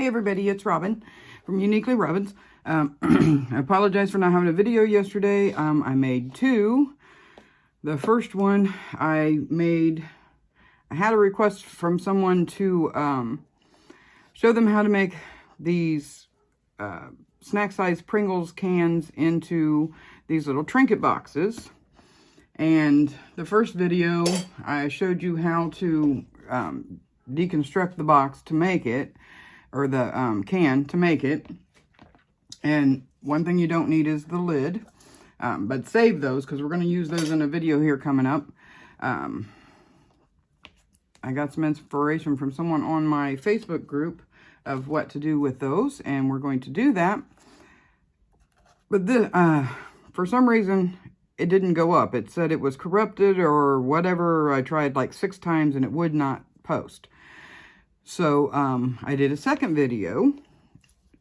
Hi everybody, it's Robin from Uniquelyrobins. I apologize for not having a video yesterday. I made two. The first one I had a request from someone to show them how to make these snack size Pringles cans into these little trinket boxes. And the first video I showed you how to deconstruct the box to make it, or the can to make it. And one thing you don't need is the lid, but save those because we're going to use those in a video here coming up. I got some inspiration from someone on my Facebook group of what to do with those, and we're going to do that. But for some reason it didn't go up. It said it was corrupted or whatever. I tried like 6 times and it would not post. So I did a second video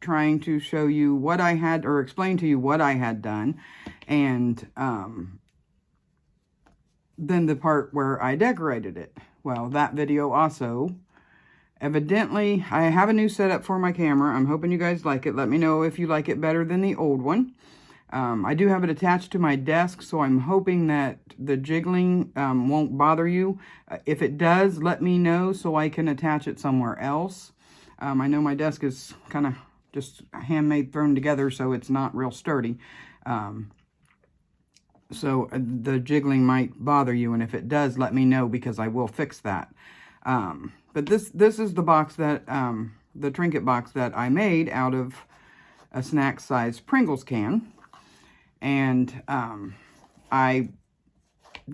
trying to show you what I had, or explain to you what I had done, and then the part where I decorated it. Well, that video also, evidently, I have a new setup for my camera. I'm hoping you guys like it. Let me know if you like it better than the old one. I do have it attached to my desk, so I'm hoping that the jiggling won't bother you. If it does, let me know so I can attach it somewhere else. I know my desk is kind of just handmade, thrown together, so it's not real sturdy. So the jiggling might bother you, and if it does, let me know because I will fix that. But this is the box that, the trinket box that I made out of a snack size Pringles can. And I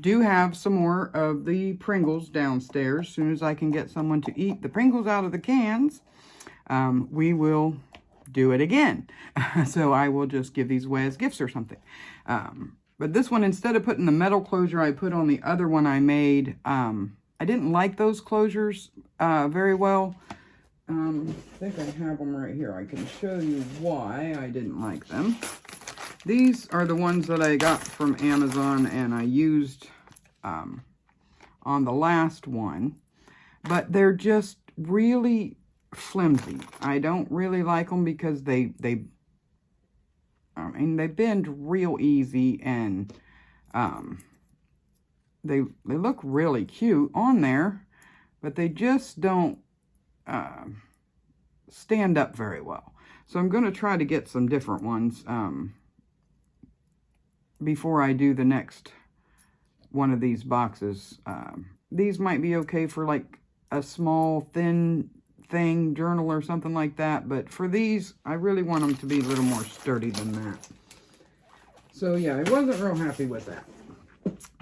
do have some more of the Pringles downstairs. As soon as I can get someone to eat the Pringles out of the cans, we will do it again. So I will just give these away as gifts or something. But this one, instead of putting the metal closure I put on the other one I made, I didn't like those closures very well. I think I have them right here. I can show you why I didn't like them. These are the ones that I got from Amazon and I used on the last one, but they're just really flimsy. I don't really like them because they bend real easy, and they look really cute on there, but they just don't stand up very well. So I'm going to try to get some different ones before I do the next one of these boxes. These might be okay for like a small thin thing, journal or something like that, but for these I really want them to be a little more sturdy than that. So yeah, I wasn't real happy with that.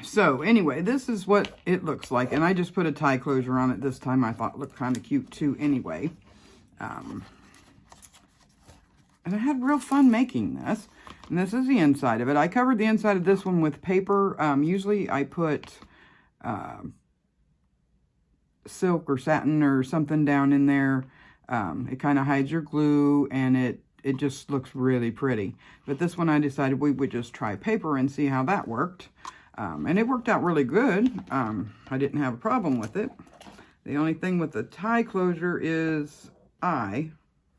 So anyway, this is what it looks like, and I just put a tie closure on it this time. I thought it looked kind of cute too anyway. And I had real fun making this. And this is the inside of it. I covered the inside of this one with paper. Usually I put silk or satin or something down in there. It kind of hides your glue, and it just looks really pretty. But this one I decided we would just try paper and see how that worked. And it worked out really good. I didn't have a problem with it. The only thing with the tie closure is I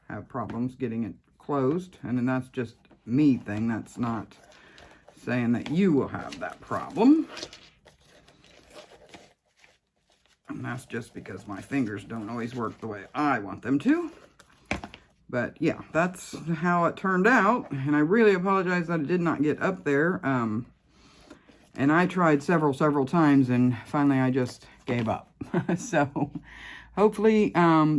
have problems getting it closed, and then that's just me thing. That's not saying that you will have that problem. And that's just because my fingers don't always work the way I want them to. But yeah, that's how it turned out. And I really apologize that it did not get up there. And I tried several times, and finally I just gave up. So hopefully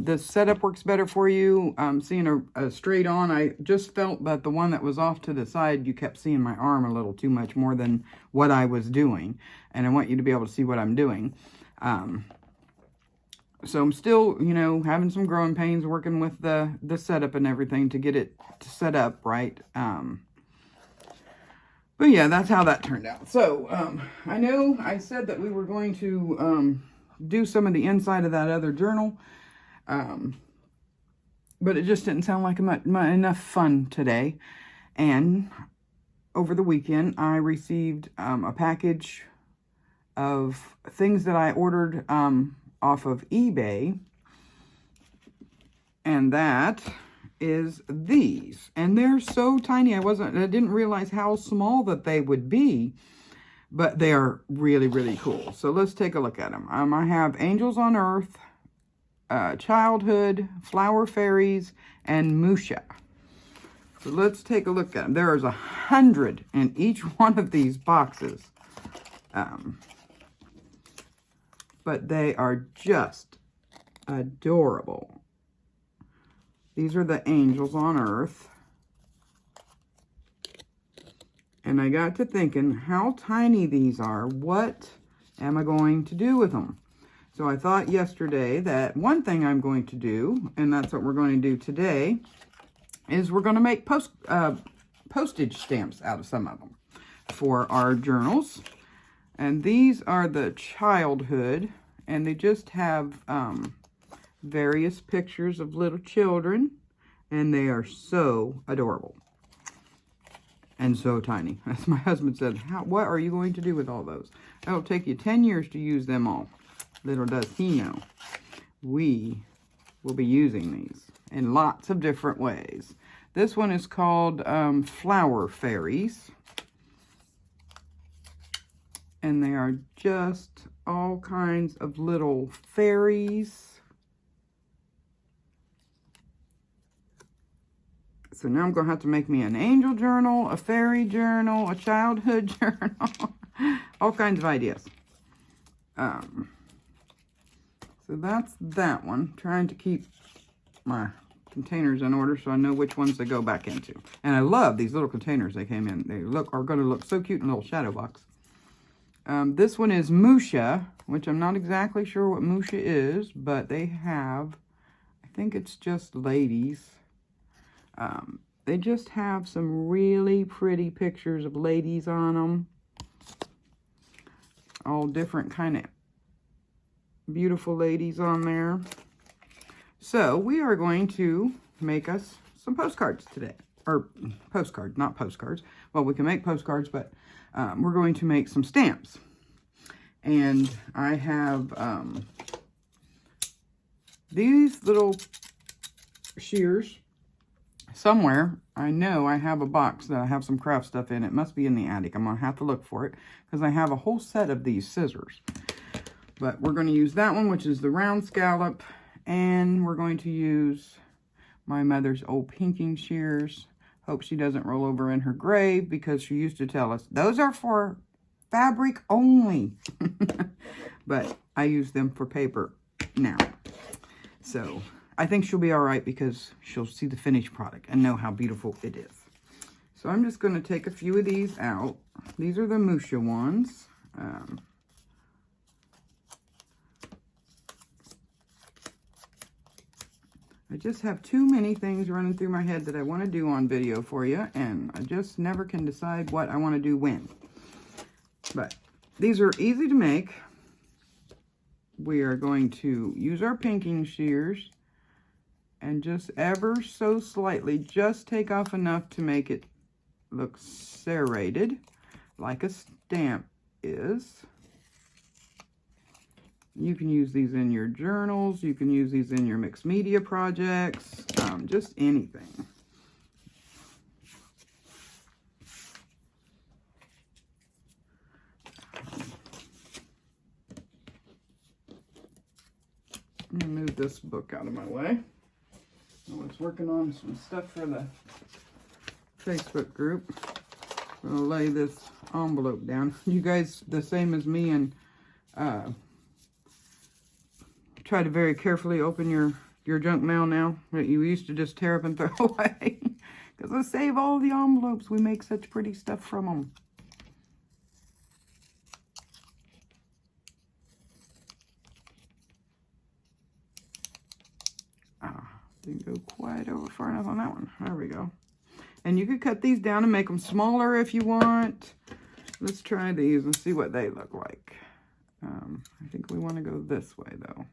this setup works better for you. Seeing a straight on, I just felt that the one that was off to the side, you kept seeing my arm a little too much, more than what I was doing. And I want you to be able to see what I'm doing. So I'm still, you know, having some growing pains working with the setup and everything to get it set up right. But yeah, that's how that turned out. So I know I said that we were going to do some of the inside of that other journal, but it just didn't sound like enough fun today. And over the weekend I received a package of things that I ordered off of eBay, And that is these. And they're so tiny. I didn't realize how small that they would be. But they are really, really cool. So let's take a look at them. I have Angels on Earth, Childhood, Flower Fairies, and Mishra. So let's take a look at them. There is 100 in each one of these boxes. But they are just adorable. These are the Angels on Earth. And I got to thinking how tiny these are. What am I going to do with them? So I thought yesterday that one thing I'm going to do, and that's what we're going to do today, is we're going to make postage stamps out of some of them for our journals. And these are the Childhood, and they just have various pictures of little children, and they are so adorable. And so tiny. As my husband said, what are you going to do with all those? It'll take you 10 years to use them all. Little does he know, we will be using these in lots of different ways. This one is called Flower Fairies. And they are just all kinds of little fairies. So now I'm going to have to make me an angel journal, a fairy journal, a childhood journal, all kinds of ideas. So that's that one. Trying to keep my containers in order so I know which ones they go back into. And I love these little containers they came in. They are going to look so cute in a little shadow box. This one is Mishra, which I'm not exactly sure what Mishra is, but they have, I think it's just ladies. They just have some really pretty pictures of ladies on them. All different kind of beautiful ladies on there. So we are going to make us some postcards today. Or postcards, not postcards. Well, we can make postcards, but we're going to make some stamps. And I have these little shears. Somewhere, I know I have a box that I have some craft stuff in. It must be in the attic. I'm going to have to look for it because I have a whole set of these scissors. But we're going to use that one, which is the round scallop. And we're going to use my mother's old pinking shears. Hope she doesn't roll over in her grave because she used to tell us, those are for fabric only. But I use them for paper now. So I think she'll be all right because she'll see the finished product and know how beautiful it is. So I'm just going to take a few of these out. These are the Mishra ones. I just have too many things running through my head that I want to do on video for you, and I just never can decide what I want to do when. But these are easy to make. We are going to use our pinking shears and just ever so slightly just take off enough to make it look serrated like a stamp is. You can use these in your journals. You can use these in your mixed media projects. Just anything. I'm going to move this book out of my way. I was working on some stuff for the Facebook group. I'm going to lay this envelope down. You guys, the same as me, and try to very carefully open your junk mail now that you used to just tear up and throw away. Because I save all the envelopes. We make such pretty stuff from them. Didn't go quite over far enough on that one. There we go. And you could cut these down and make them smaller if you want. Let's try these and see what they look like. I think we want to go this way though.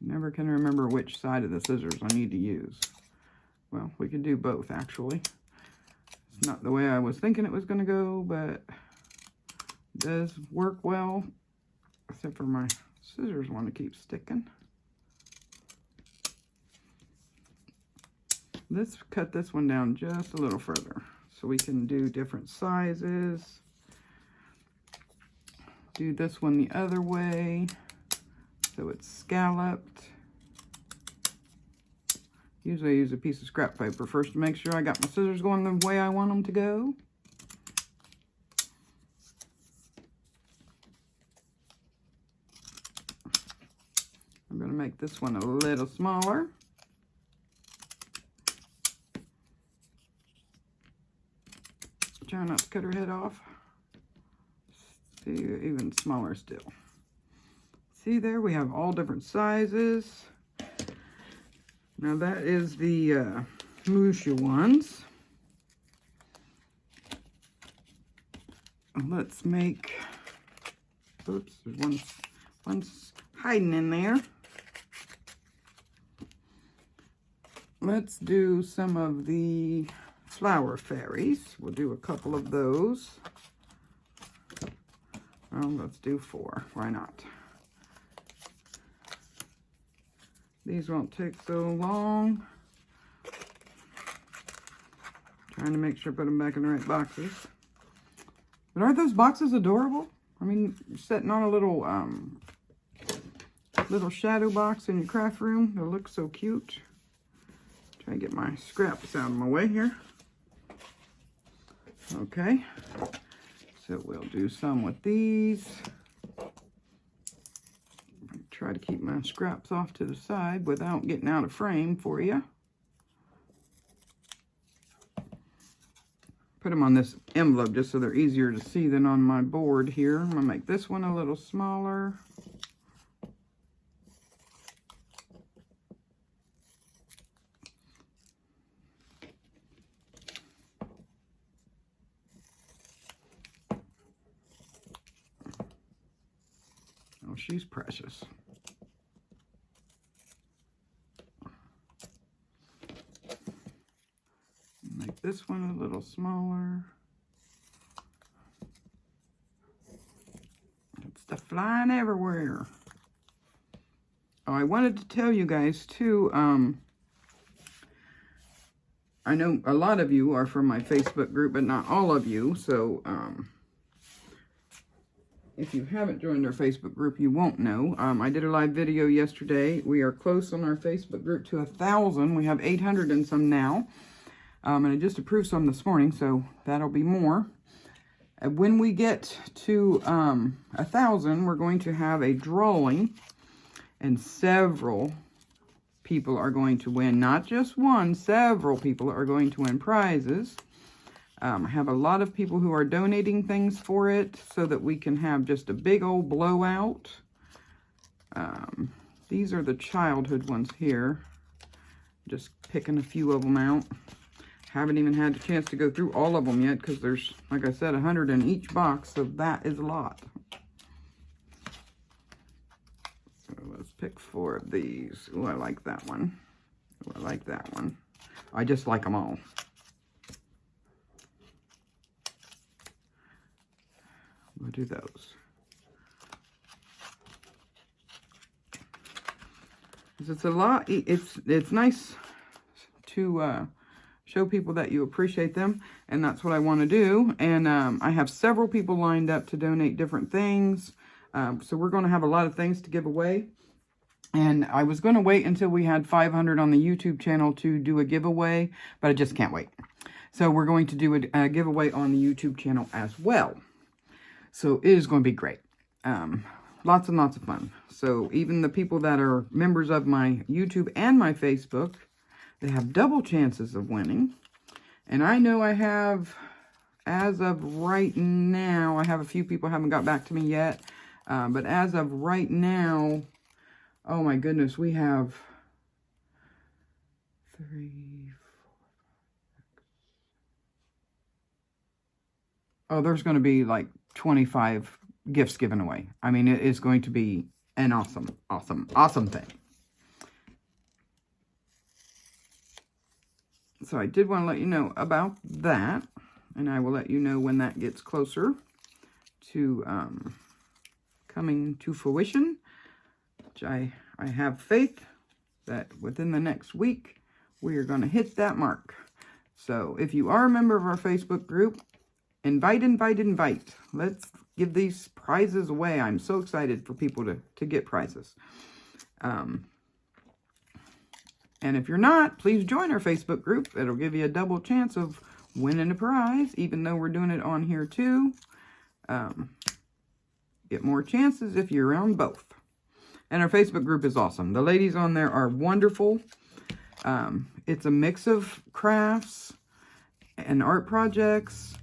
Never can remember which side of the scissors I need to use. Well, we could do both actually. It's not the way I was thinking it was going to go, but it does work well. Except for my scissors want to keep sticking. Let's cut this one down just a little further so we can do different sizes. Do this one the other way so it's scalloped. Usually I use a piece of scrap paper first to make sure I got my scissors going the way I want them to go. I'm going to make this one a little smaller. Try not to cut her head off. See, even smaller still. See there, we have all different sizes. Now that is the Mishra ones. Let's make, oops, there's one's hiding in there. Let's do some of the flower fairies. We'll do a couple of those. Well, let's do 4. Why not? These won't take so long. Trying to make sure I put them back in the right boxes. But aren't those boxes adorable? I mean, you're setting on a little little shadow box in your craft room. They'll look so cute. Try to get my scraps out of my way here. Okay. So we'll do some with these. Try to keep my scraps off to the side without getting out of frame for you. Put them on this envelope just so they're easier to see than on my board here. I'm going to make this one a little smaller. Oh, she's precious. Make this one a little smaller. It's stuff flying everywhere. Oh, I wanted to tell you guys too, I know a lot of you are from my Facebook group, but not all of you, so if you haven't joined our Facebook group, you won't know. I did a live video yesterday. We are close on our Facebook group to 1,000. We have 800 and some now. And I just approved some this morning, so that'll be more. And when we get to 1,000, we're going to have a drawing, and several people are going to win. Not just one, several people are going to win prizes. I have a lot of people who are donating things for it so that we can have just a big old blowout. These are the childhood ones here. Just picking a few of them out. Haven't even had a chance to go through all of them yet because there's, like I said, 100 in each box, so that is a lot. So let's pick 4 of these. Oh, I like that one. Oh, I like that one. I just like them all. We'll do those. It's a lot. It's nice to show people that you appreciate them, and that's what I want to do. And I have several people lined up to donate different things, so we're going to have a lot of things to give away. And I was going to wait until we had 500 on the YouTube channel to do a giveaway, but I just can't wait. So we're going to do a giveaway on the YouTube channel as well. So it is going to be great. Lots and lots of fun. So even the people that are members of my YouTube and my Facebook, they have double chances of winning. And I know I have, as of right now, I have a few people haven't got back to me yet. But as of right now, oh my goodness, we have 3, 4, 5, 6. Oh, there's going to be like 25 gifts given away. I mean, it is going to be an awesome, awesome, awesome thing. So I did want to let you know about that, and I will let you know when that gets closer to coming to fruition, which I have faith that within the next week we are going to hit that mark. So if you are a member of our Facebook group, invite. Let's give these prizes away. I'm so excited for people to get prizes. And if you're not, please join our Facebook group. It'll give you a double chance of winning a prize, even though we're doing it on here too. Get more chances if you're on both. And our Facebook group is awesome. The ladies on there are wonderful. It's a mix of crafts and art projects.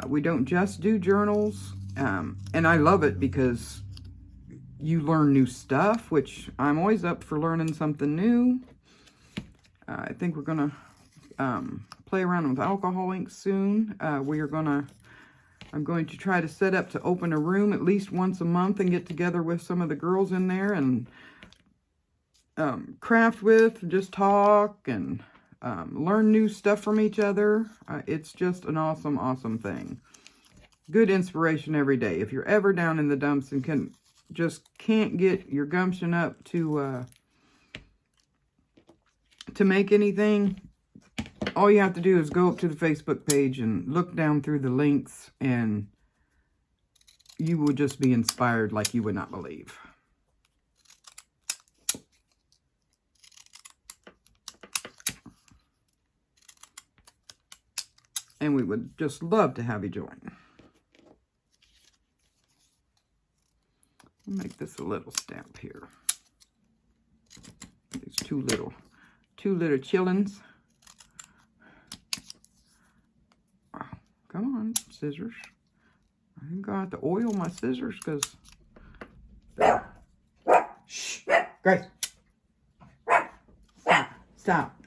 We don't just do journals. And I love it because you learn new stuff, which I'm always up for learning something new. I think we're going to play around with alcohol ink soon. I'm going to try to set up to open a room at least once a month and get together with some of the girls in there and craft with, just talk and learn new stuff from each other. It's just an awesome, awesome thing. Good inspiration every day. If you're ever down in the dumps and can't get your gumption up to make anything, all you have to do is go up to the Facebook page and look down through the links, and you will just be inspired like you would not believe. And we would just love to have you join. I'll make this a little stamp here. These two little chillins. Oh, come on, scissors. I got to oil my scissors because. Shh, Grace. Stop.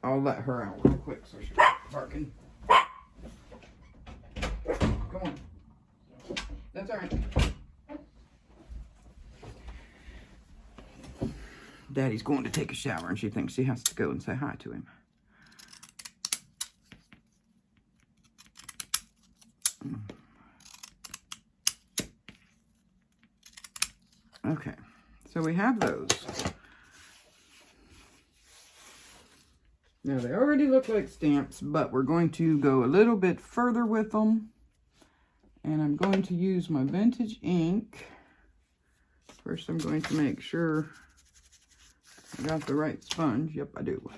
I'll let her out real quick so she's barking. Come on. That's all right. Daddy's going to take a shower and she thinks she has to go and say hi to him. Okay, so we have those. Now they already look like stamps, but we're going to go a little bit further with them. And I'm going to use my vintage ink. First I'm going to make sure I got the right sponge. Yep, I do.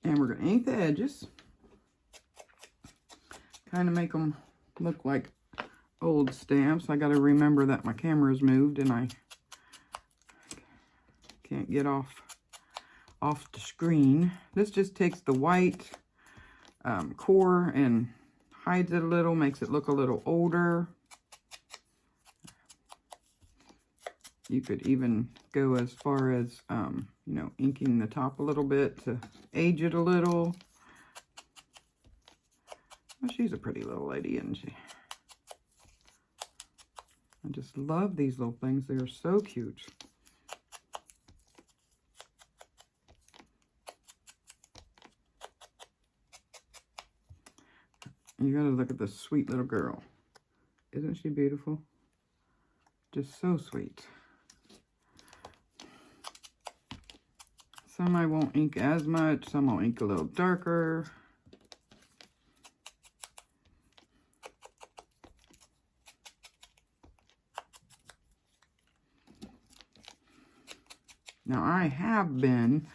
And we're going to ink the edges. Kind of make them look like old stamps. I got to remember that my camera's moved and I can't get off the screen. This just takes the white core and hides it a little, makes it look a little older. You could even go as far as, you know, inking the top a little bit to age it a little. Well, she's a pretty little lady, isn't she? I just love these little things. They are so cute. You gotta look at this sweet little girl. Isn't she beautiful? Just so sweet. Some I won't ink as much, some I'll ink a little darker. Now I have been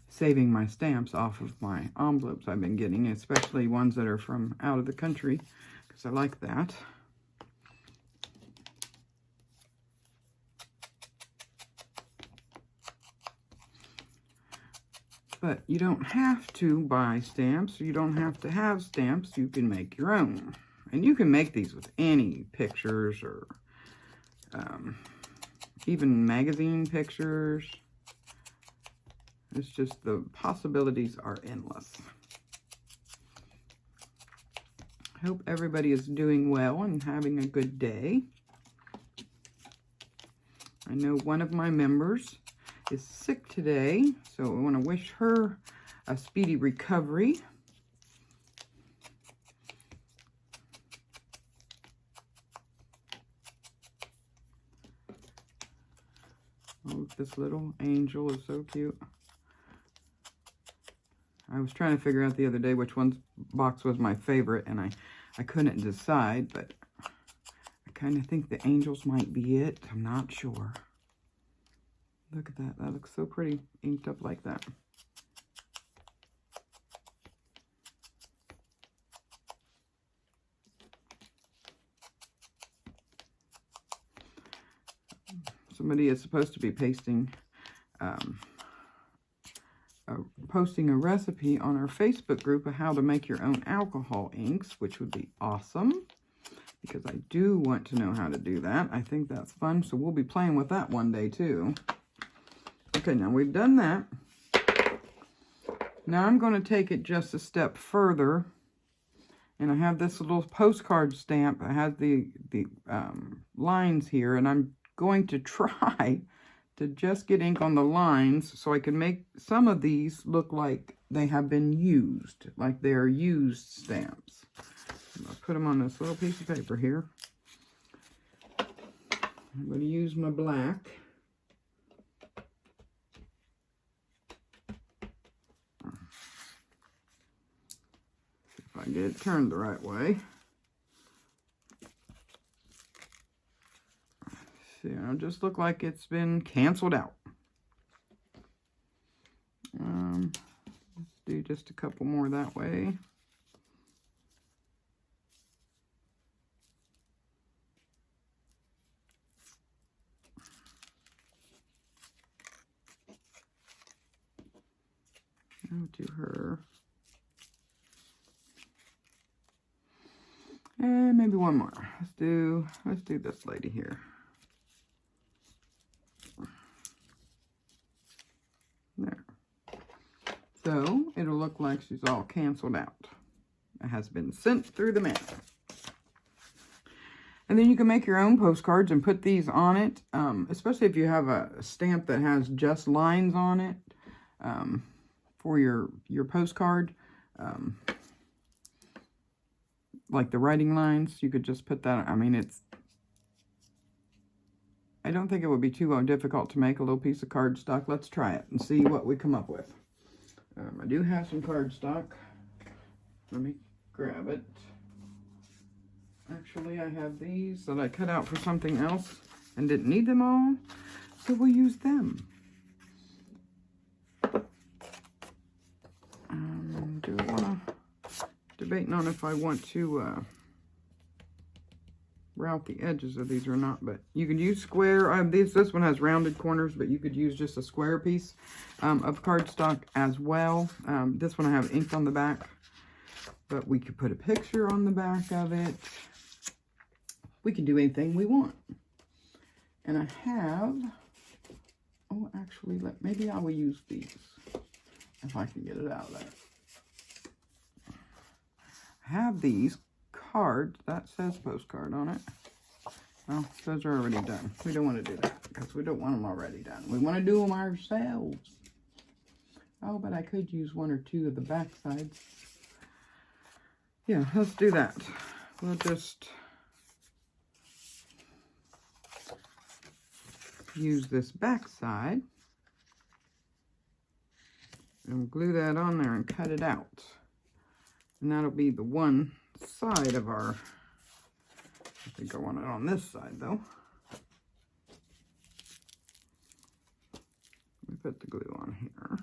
saving my stamps off of my envelopes I've been getting, especially ones that are from out of the country, because I like that. But you don't have to buy stamps. You don't have to have stamps. You can make your own. And you can make these with any pictures or even magazine pictures. It's just the possibilities are endless. I hope everybody is doing well and having a good day. I know one of my members is sick today, so I want to wish her a speedy recovery. Oh, this little angel is so cute. I was trying to figure out the other day which box was my favorite, and I couldn't decide, but I kind of think the angels might be it. I'm not sure. Look at that. That looks so pretty, inked up like that. Somebody is supposed to be posting a recipe on our Facebook group of how to make your own alcohol inks, which would be awesome, because I do want to know how to do that. I think that's fun, so we'll be playing with that one day too. Okay, now we've done that. Now I'm going to take it just a step further, and I have this little postcard stamp. It has the lines here, and I'm going to try to just get ink on the lines so I can make some of these look like they have been used, like they're used stamps. I'll put them on this little piece of paper here. I'm going to use my black. See if I get it turned the right way. See, it'll just look like it's been canceled out. Let's do just a couple more that way. I'll do her. And maybe one more. Let's do this lady here. There. So it'll look like she's all canceled out. It has been sent through the mail. And then you can make your own postcards and put these on it, especially if you have a stamp that has just lines on it for your postcard. Like the writing lines, you could just put that. I mean, I don't think it would be too difficult to make a little piece of cardstock. Let's try it and see what we come up with. I do have some cardstock. Let me grab it. Actually, I have these that I cut out for something else and didn't need them all, so we'll use them. Do I want to debating on if I want to route the edges of these or not, but you could use square. This one has rounded corners, but you could use just a square piece of cardstock as well. This one I have ink on the back, but we could put a picture on the back of it. We can do anything we want. And I have, oh, actually, maybe I will use these if I can get it out of there. I have these cards that says postcard on it. Well, those are already done. We don't want to do that because we don't want them already done. We want to do them ourselves. Oh, but I could use one or two of the back sides. Yeah, let's do that. We'll just use this back side and glue that on there and cut it out. And that'll be the one side of our, I think I want it on this side though. Let me put the glue on here.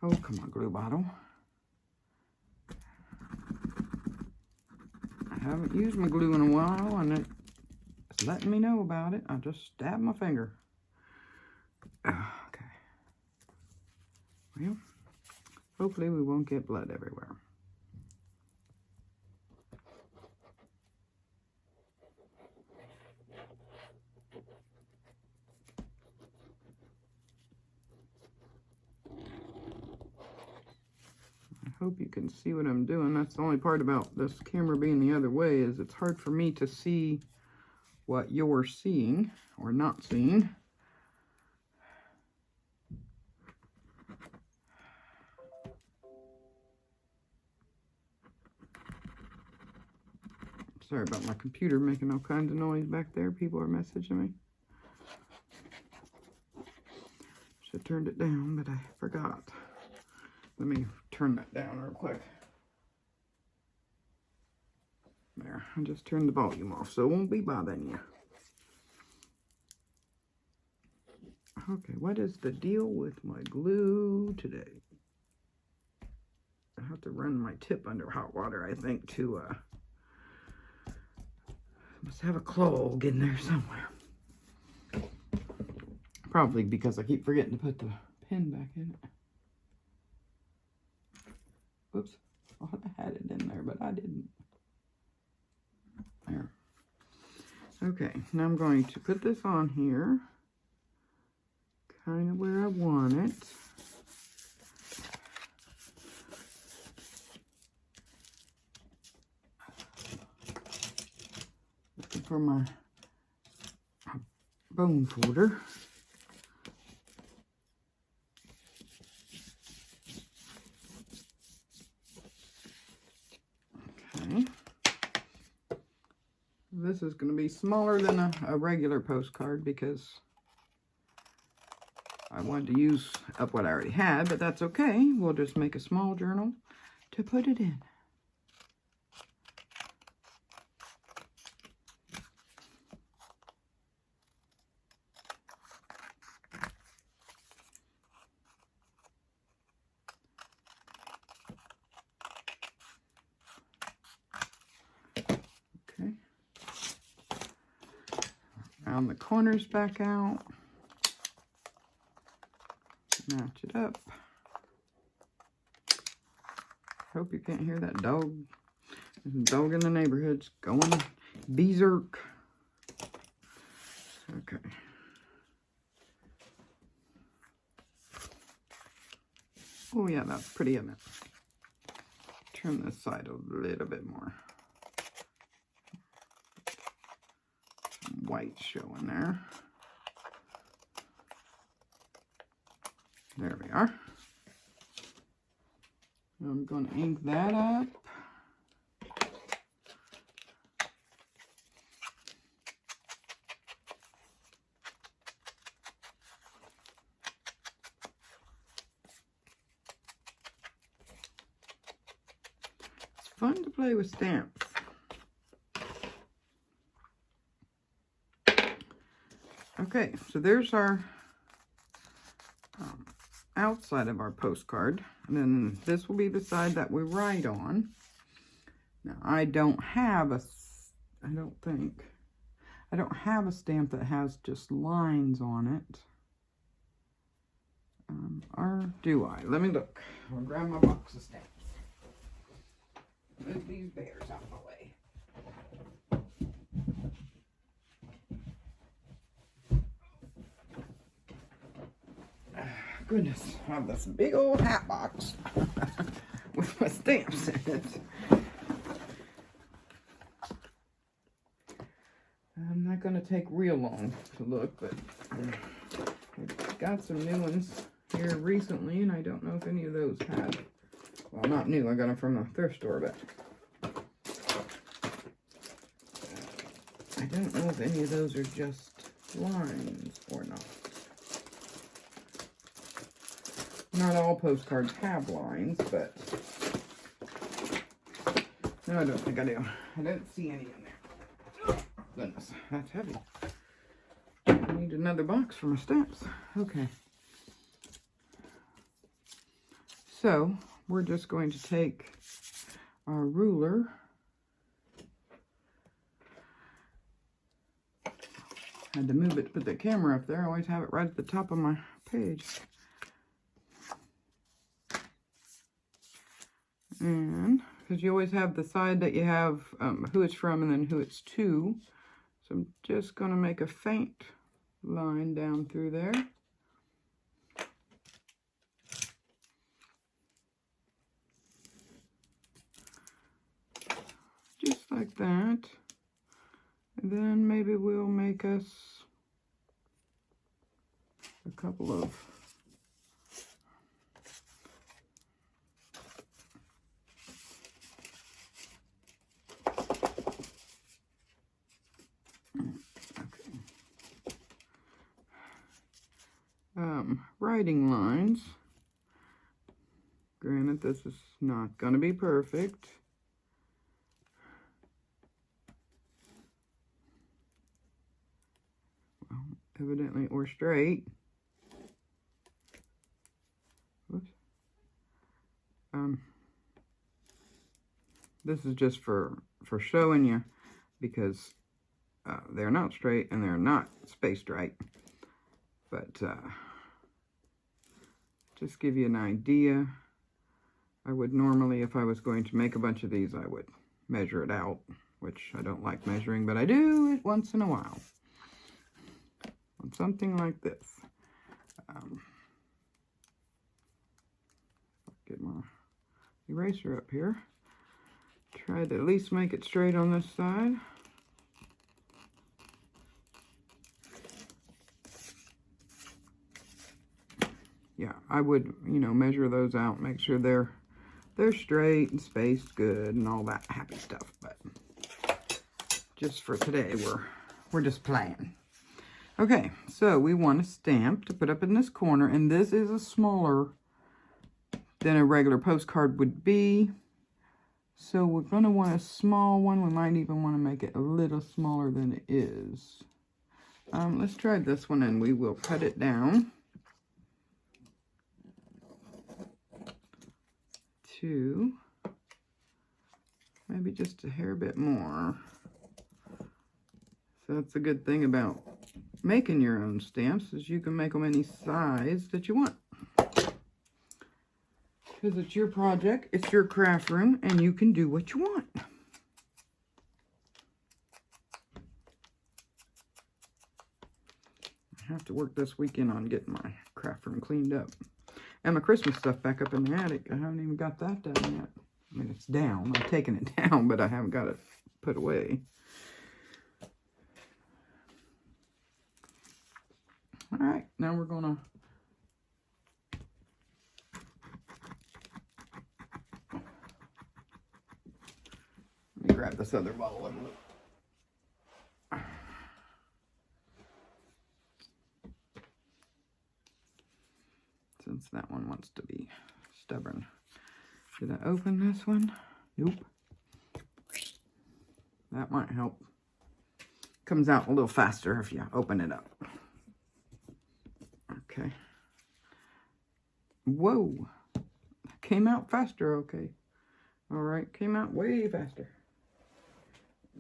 Oh, come on, glue bottle. I haven't used my glue in a while and it's letting me know about it. I just stabbed my finger. Okay. Well, hopefully we won't get blood everywhere. I hope you can see what I'm doing. That's the only part about this camera being the other way is it's hard for me to see what you're seeing or not seeing. Sorry about my computer making all kinds of noise back there. People are messaging me. Should have turned it down, but I forgot. Let me turn that down real quick. There, I just turned the volume off, so it won't be bothering you. Okay, what is the deal with my glue today? I have to run my tip under hot water, I think, to, must have a clog in there somewhere. Probably because I keep forgetting to put the pin back in it. Whoops, I thought I had it in there, but I didn't. There. Okay, now I'm going to put this on here, kind of where I want it. Looking for my bone folder. Okay. This is going to be smaller than a regular postcard because I wanted to use up what I already had, but that's okay. We'll just make a small journal to put it in. Okay. Round the corners back out. Match it up. Hope you can't hear that dog. There's a dog in the neighborhood's going berserk. Okay. Oh yeah, that's pretty, isn't it? Turn this side a little bit more. Some white showing there. There we are. I'm going to ink that up. It's fun to play with stamps. Okay, so there's our outside of our postcard, and then this will be the side that we write on. Now I don't have a stamp that has just lines on it, or do I? Let me look. I'll grab my box of stamps. Move these bears out of my way. Goodness, I have this big old hat box with my stamps in it. I'm not going to take real long to look, but I've got some new ones here recently, and I don't know if any of those had, well, not new, I got them from a thrift store, but I don't know if any of those are just lines or not. Not all postcards have lines, but no, I don't think I do. I don't see any in there. Oh, goodness, that's heavy. I need another box for my stamps. Okay. So, we're just going to take our ruler. Had to move it to put the camera up there. I always have it right at the top of my page. And because you always have the side that you have who it's from and then who it's to. So I'm just going to make a faint line down through there. Just like that. And then maybe we'll make us a couple of writing lines. Granted, this is not going to be perfect. Well, evidently, or straight. Oops. This is just for showing you, because they're not straight and they're not spaced right. But just give you an idea. I would normally, if I was going to make a bunch of these, I would measure it out, which I don't like measuring, but I do it once in a while. On something like this. Get my eraser up here. Try to at least make it straight on this side. Yeah, I would, you know, measure those out, make sure they're straight and spaced good and all that happy stuff. But just for today, we're just playing. Okay, so we want a stamp to put up in this corner, and this is a smaller than a regular postcard would be. So we're going to want a small one. We might even want to make it a little smaller than it is. Let's try this one, and we will cut it down to maybe just a hair bit more. So that's a good thing about making your own stamps, is you can make them any size that you want. Because it's your project, it's your craft room, and you can do what you want. I have to work this weekend on getting my craft room cleaned up. And my Christmas stuff back up in the attic. I haven't even got that done yet. I mean, it's down. I'm taking it down, but I haven't got it put away. All right, now we're gonna let me grab this other bottle of it. Since that one wants to be stubborn. Should I open this one? Nope. That might help. Comes out a little faster if you open it up. Okay. Whoa. Came out faster, okay. All right, came out way faster.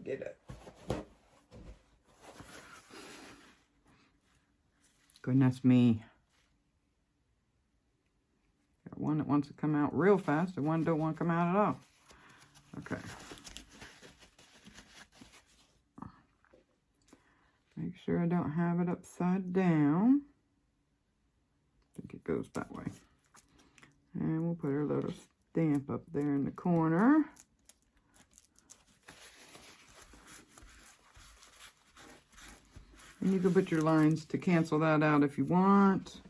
Get it. Goodness me. Got one that wants to come out real fast and one don't want to come out at all. Okay. Make sure I don't have it upside down. I think it goes that way. And we'll put our little stamp up there in the corner. And you can put your lines to cancel that out if you want,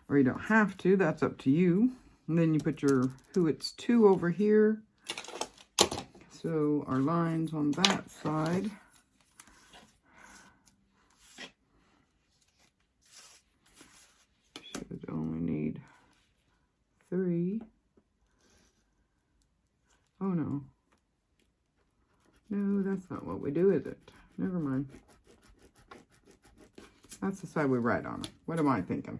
or you don't have to, that's up to you. And then you put your who it's to over here. So our lines on that side. Should only need 3. Oh no. No, that's not what we do, is it? Never mind. That's the side we write on. What am I thinking?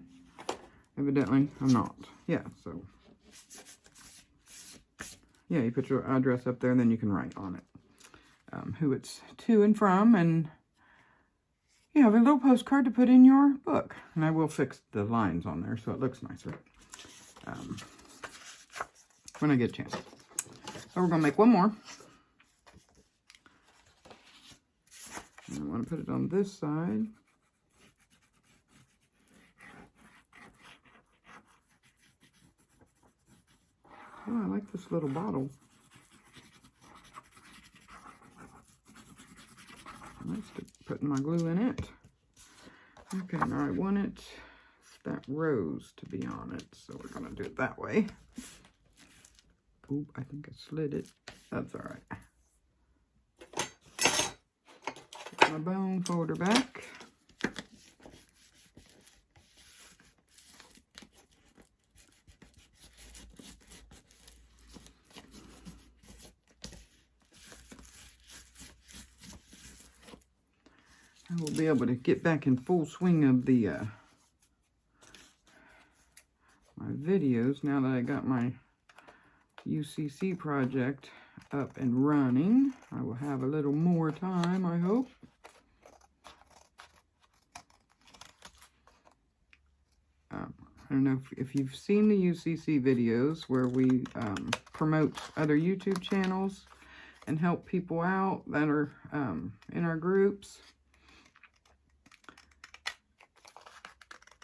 Evidently, I'm not. Yeah, so. Yeah, you put your address up there, and then you can write on it who it's to and from, and you have a little postcard to put in your book. And I will fix the lines on there so it looks nicer when I get a chance. So we're going to make one more. And I want to put it on this side. Oh, I like this little bottle. Nice to put my glue in it. Okay, now I want it, that rose to be on it, so we're going to do it that way. Oop, I think I slid it. That's all right. Put my bone folder back. I will be able to get back in full swing of the my videos now that I got my UCC project up and running. I will have a little more time, I hope. I don't know if you've seen the UCC videos where we promote other YouTube channels and help people out that are in our groups.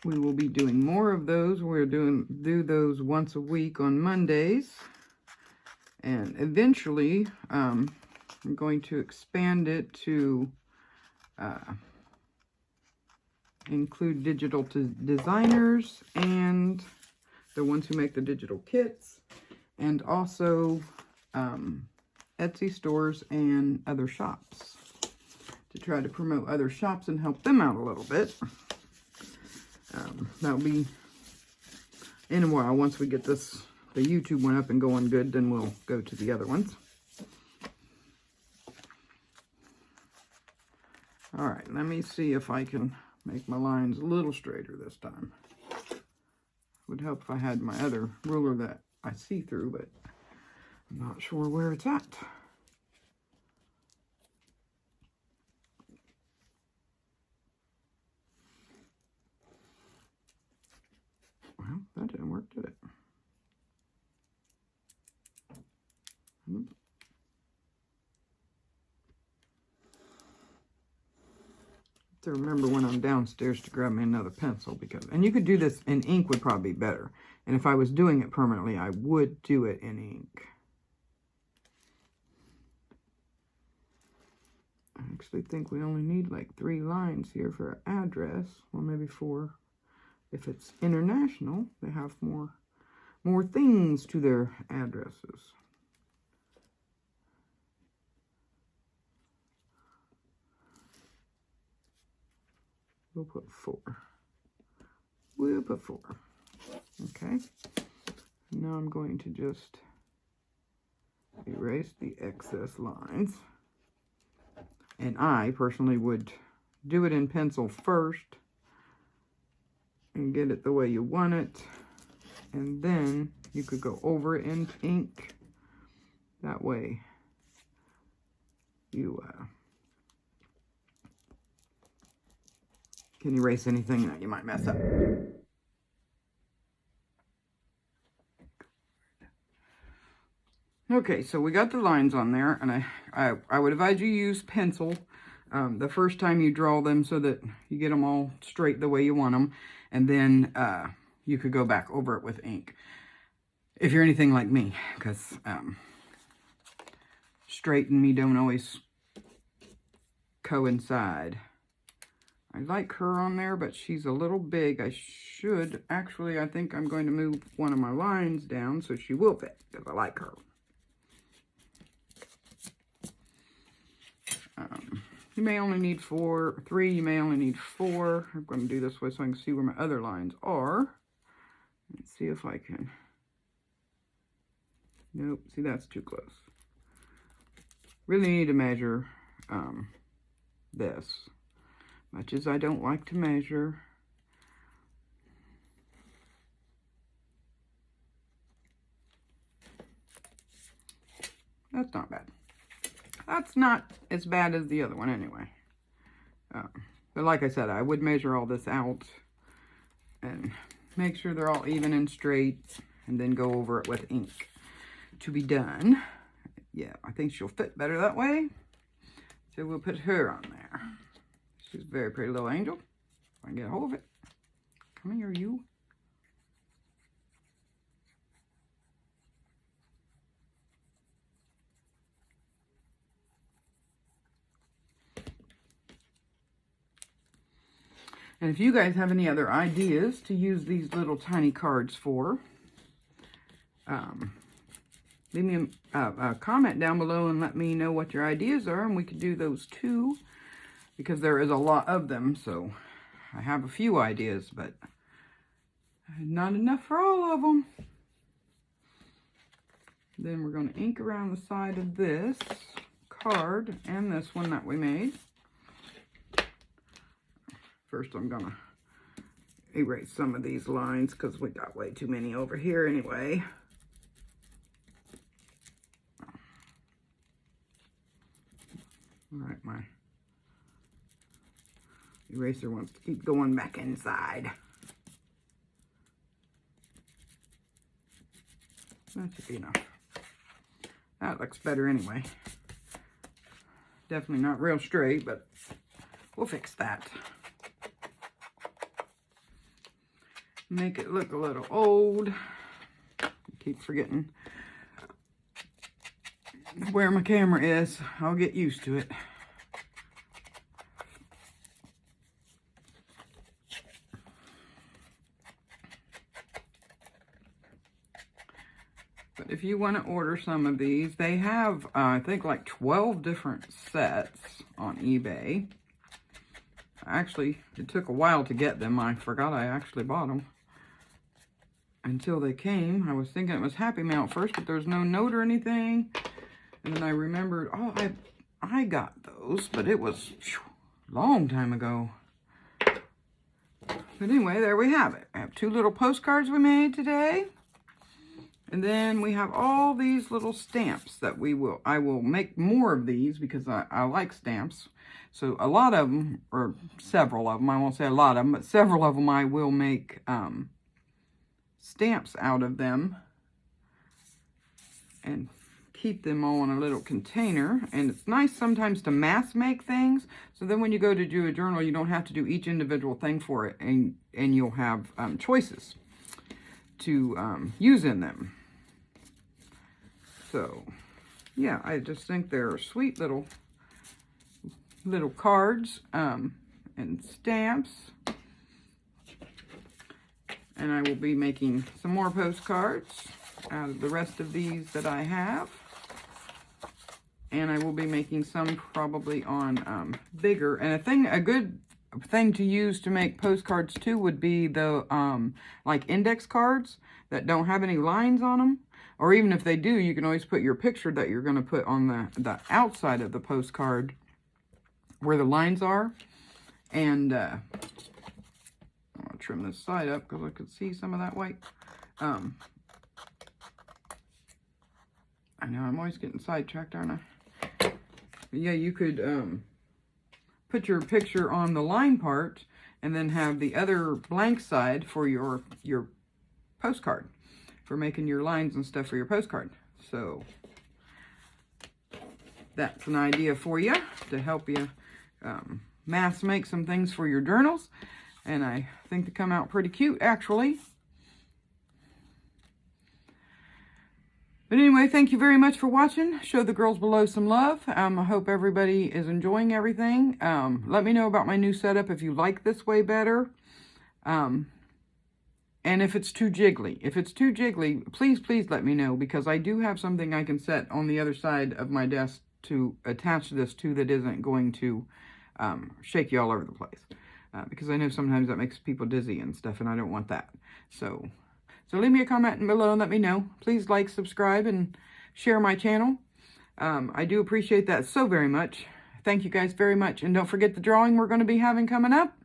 We will be doing more of those. We're do those once a week on Mondays. And eventually, I'm going to expand it to include digital designers and the ones who make the digital kits, and also Etsy stores and other shops, to try to promote other shops and help them out a little bit. That'll be in a while. Once we get the YouTube one up and going good, then we'll go to the other ones. All right, let me see if I can make my lines a little straighter this time. Would help if I had my other ruler that I see through, but I'm not sure where it's at. Well, that didn't work, did it? To remember when I'm downstairs to grab me another pencil, because, and you could do this in ink, would probably be better. And if I was doing it permanently, I would do it in ink. I actually think we only need like 3 lines here for our address. Well, maybe 4. If it's international, they have more things to their addresses. We'll put 4. We'll put 4. Okay. Now I'm going to just erase the excess lines. And I personally would do it in pencil first and get it the way you want it. And then you could go over it in ink. That way you can erase anything that you might mess up. Okay, so we got the lines on there, and I would advise you use pencil the first time you draw them so that you get them all straight the way you want them, and then you could go back over it with ink. If you're anything like me, because straight and me don't always coincide. I like her on there, but she's a little big. I think I'm going to move one of my lines down so she will fit, because I like her. You may only need 3, you may only need 4. I'm going to do this way so I can see where my other lines are. Let's see if I can. Nope, see, that's too close. Really need to measure this. Much as I don't like to measure. That's not bad. That's not as bad as the other one anyway. But like I said, I would measure all this out and make sure they're all even and straight, and then go over it with ink to be done. Yeah, I think she'll fit better that way. So we'll put her on there. She's a very pretty little angel. If I can get a hold of it. Come here, you. And if you guys have any other ideas to use these little tiny cards for, leave me a comment down below and let me know what your ideas are, and we could do those too, because there is a lot of them. So I have a few ideas, but not enough for all of them. Then we're going to ink around the side of this card and this one that we made. First, I'm gonna erase some of these lines because we got way too many over here anyway. All right, my eraser wants to keep going back inside. That should be enough. That looks better anyway. Definitely not real straight, but we'll fix that. Make it look a little old. Keep forgetting where my camera is. I'll get used to it. But if you want to order some of these, they have, I think, like 12 different sets on eBay. Actually, it took a while to get them. I forgot I actually bought them until they came. I was thinking it was Happy Mail at first, but there was no note or anything. And then I remembered, oh, I got those, but it was a long time ago. But anyway, there we have it. I have 2 little postcards we made today. And then we have all these little stamps that I will make more of these because I like stamps. So a lot of them, or several of them, I won't say a lot of them, but several of them I will make stamps out of them and keep them all in a little container. And it's nice sometimes to mass make things, so then when you go to do a journal, you don't have to do each individual thing for it, and you'll have choices to use in them. So yeah, I just think they're sweet little cards and stamps. And I will be making some more postcards out of the rest of these that I have. And I will be making some probably on bigger. And a good thing to use to make postcards too would be the like index cards that don't have any lines on them. Or even if they do, you can always put your picture that you're going to put on the outside of the postcard where the lines are. And I'll trim this side up because I could see some of that white. I know I'm always getting sidetracked, aren't I? But yeah, you could put your picture on the line part and then have the other blank side for your postcard, for making your lines and stuff for your postcard. So that's an idea for you to help you mass make some things for your journals. And I think they come out pretty cute, actually. But anyway, thank you very much for watching. Show the girls below some love. I hope everybody is enjoying everything. Let me know about my new setup if you like this way better. And if it's too jiggly. If it's too jiggly, please let me know, because I do have something I can set on the other side of my desk to attach this to that isn't going to shake you all over the place. Because I know sometimes that makes people dizzy and stuff, and I don't want that. So leave me a comment below and let me know. Please like, subscribe, and share my channel. I do appreciate that so very much. Thank you guys very much. And don't forget the drawing we're going to be having coming up.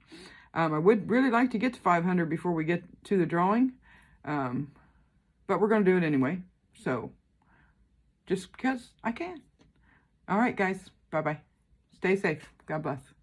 I would really like to get to 500 before we get to the drawing. But we're going to do it anyway. So, just because I can. All right, guys. Bye-bye. Stay safe. God bless.